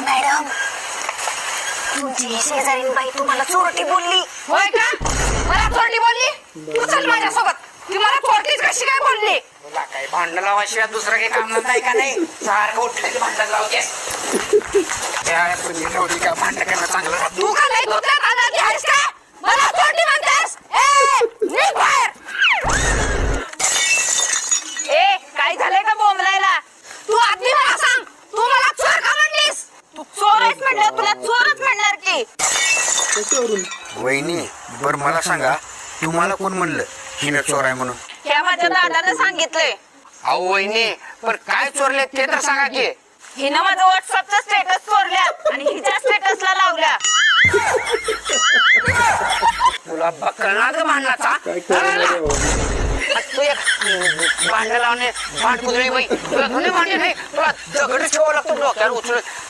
Madam तुमची शेजारीन बाई तुम्हाला चोरटी बोलली. होय का? मला चोरटी बोलली? तू चल माझ्यासोबत. ती मला चोरटीच कशी काय बोलली? तुला काही भांडण लावाशिवाय दुसरं काही काम नाही का? नाही सारखं उठलं की भांडण लावतेस. का भांडण करणं चांगलं राहतं. तू का लय दुसऱ्यात आजारी आहेस का? मला चोरटी म्हणतेस? निघ बाहेर. काय झालंय का बोंबलायला? तू आधी मला सांग, तू मला चोर का म्हणलीस? तू चोरच म्हणलं, तुला चोरच म्हणणार की. वहिनी बर मला सांगा, तुम्हाला कोण म्हणलं हिनं चोर आहे म्हणून? हे माझ्या दादाने सांगितलंय. अहो वहिनी पण काय चोरले ते तर सांगा की. हिनं माझं व्हॉट्सअपचा स्टेटस चोरल्या आणि हिच्या स्टेटसला लावल्या. तुला बकळणार का भांडणाचा? तू एक भांडण लावणे भांडकुदळी बाई, तुला धुणे भांडे नाही, तुला दगड ठेवावं लागतं डोक्यावर उचलून.